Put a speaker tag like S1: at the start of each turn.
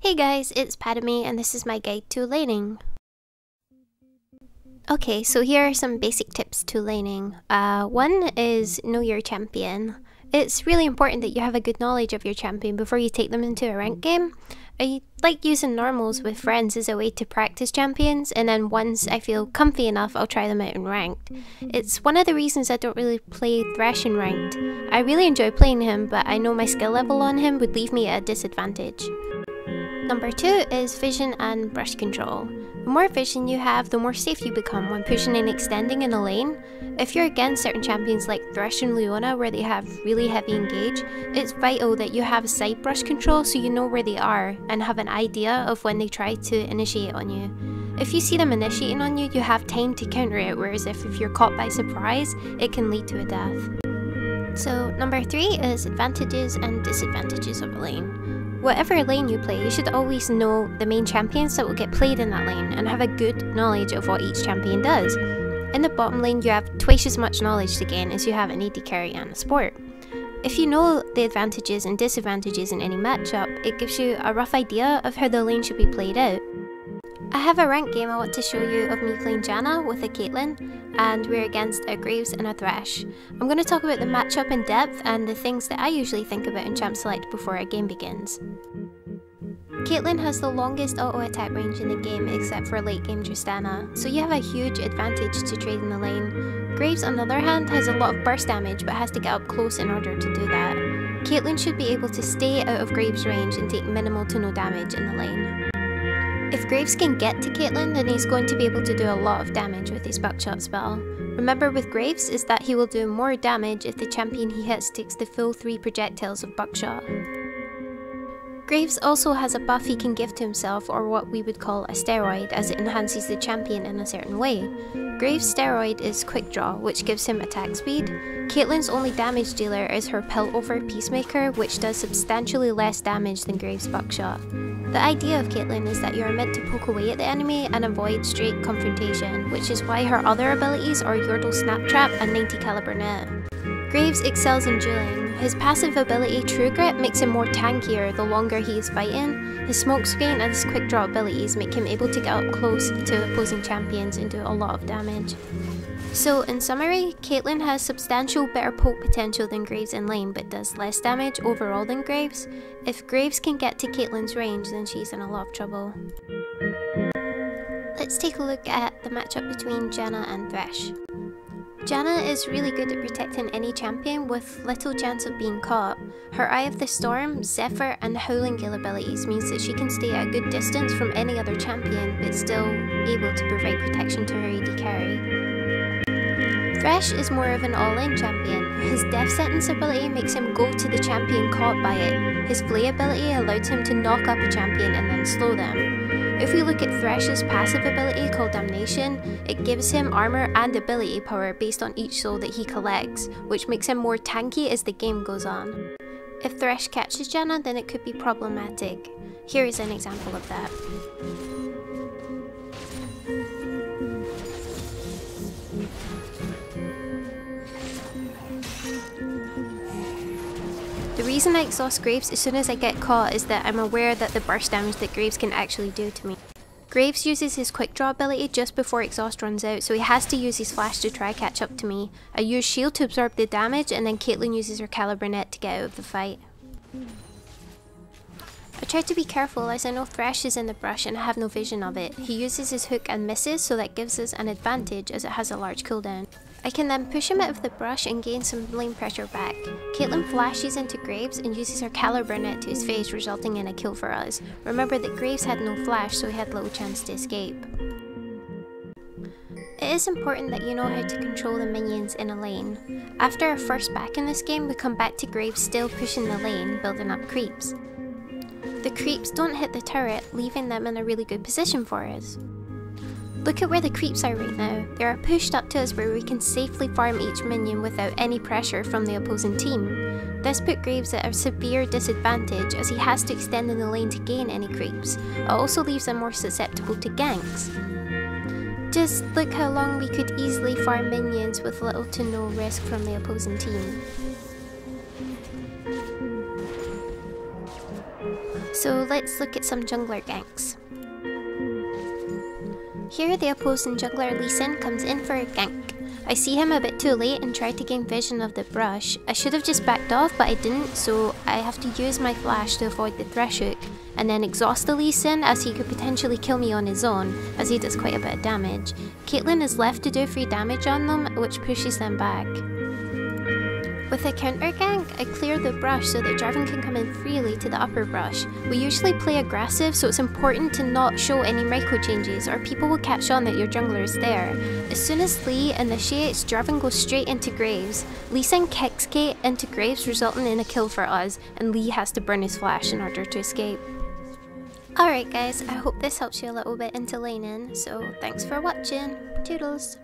S1: Hey guys, it's Padami and this is my guide to laning. Okay, so here are some basic tips to laning. One is know your champion. It's really important that you have a good knowledge of your champion before you take them into a ranked game. I like using normals with friends as a way to practice champions, and then once I feel comfy enough, I'll try them out in ranked. It's one of the reasons I don't really play Thresh in ranked. I really enjoy playing him, but I know my skill level on him would leave me at a disadvantage. Number 2 is vision and brush control. The more vision you have, the more safe you become when pushing and extending in a lane. If you're against certain champions like Thresh and Leona where they have really heavy engage, it's vital that you have side brush control so you know where they are and have an idea of when they try to initiate on you. If you see them initiating on you, you have time to counter it, whereas if you're caught by surprise, it can lead to a death. So number 3 is advantages and disadvantages of a lane. Whatever lane you play, you should always know the main champions that will get played in that lane and have a good knowledge of what each champion does. In the bottom lane, you have twice as much knowledge to gain as you have an AD carry and a support. If you know the advantages and disadvantages in any matchup, it gives you a rough idea of how the lane should be played out. I have a ranked game I want to show you of me playing Janna with a Caitlyn, and we're against a Graves and a Thresh. I'm going to talk about the matchup in depth and the things that I usually think about in champ select before a game begins. Caitlyn has the longest auto attack range in the game except for late game Tristana, so you have a huge advantage to trade in the lane. Graves on the other hand has a lot of burst damage but has to get up close in order to do that. Caitlyn should be able to stay out of Graves' range and take minimal to no damage in the lane. If Graves can get to Caitlyn, then he's going to be able to do a lot of damage with his buckshot spell. Remember with Graves is that he will do more damage if the champion he hits takes the full 3 projectiles of buckshot. Graves also has a buff he can give to himself, or what we would call a steroid, as it enhances the champion in a certain way. Graves' steroid is quick draw, which gives him attack speed. Caitlyn's only damage dealer is her Piltover Peacemaker, which does substantially less damage than Graves' buckshot. The idea of Caitlyn is that you are meant to poke away at the enemy and avoid straight confrontation, which is why her other abilities are Yordle Snap Trap and 90 caliber net. Graves excels in dueling. His passive ability True Grit makes him more tankier the longer he is fighting. His smokescreen and his quick draw abilities make him able to get up close to opposing champions and do a lot of damage. So in summary, Caitlyn has substantial better poke potential than Graves in lane but does less damage overall than Graves. If Graves can get to Caitlyn's range, then she's in a lot of trouble. Let's take a look at the matchup between Janna and Thresh. Janna is really good at protecting any champion with little chance of being caught. Her Eye of the Storm, Zephyr and Howling Gale abilities means that she can stay at a good distance from any other champion but still able to provide protection to her AD carry. Thresh is more of an all-in champion. His Death Sentence ability makes him go to the champion caught by it. His Flay ability allows him to knock up a champion and then slow them. If we look at Thresh's passive ability called Damnation, it gives him armor and ability power based on each soul that he collects, which makes him more tanky as the game goes on. If Thresh catches Janna, then it could be problematic. Here is an example of that. The reason I exhaust Graves as soon as I get caught is that I'm aware that the burst damage that Graves can actually do to me. Graves uses his quick draw ability just before exhaust runs out, so he has to use his flash to try catch up to me. I use shield to absorb the damage, and then Caitlyn uses her caliber net to get out of the fight. I try to be careful as I know Thresh is in the brush and I have no vision of it. He uses his hook and misses, so that gives us an advantage as it has a large cooldown. I can then push him out of the brush and gain some lane pressure back. Caitlyn flashes into Graves and uses her caliber net to his face, resulting in a kill for us. Remember that Graves had no flash, so he had little chance to escape. It is important that you know how to control the minions in a lane. After our first back in this game, we come back to Graves still pushing the lane, building up creeps. The creeps don't hit the turret, leaving them in a really good position for us. Look at where the creeps are right now. They are pushed up to us where we can safely farm each minion without any pressure from the opposing team. This put Graves at a severe disadvantage as he has to extend in the lane to gain any creeps. It also leaves him more susceptible to ganks. Just look how long we could easily farm minions with little to no risk from the opposing team. So let's look at some jungler ganks. Here the opposing jungler Lee Sin comes in for a gank. I see him a bit too late and try to gain vision of the brush. I should have just backed off, but I didn't, so I have to use my flash to avoid the thresh hook, and then exhaust the Lee Sin as he could potentially kill me on his own, as he does quite a bit of damage. Caitlyn is left to do free damage on them, which pushes them back. With a counter gank, I clear the brush so that Jarvan can come in freely to the upper brush. We usually play aggressive, so it's important to not show any micro changes or people will catch on that your jungler is there. As soon as Lee initiates, Jarvan goes straight into Graves. Lee Sin kicks Kate into Graves, resulting in a kill for us, and Lee has to burn his flash in order to escape. Alright guys, I hope this helps you a little bit into laning, so thanks for watching. Toodles!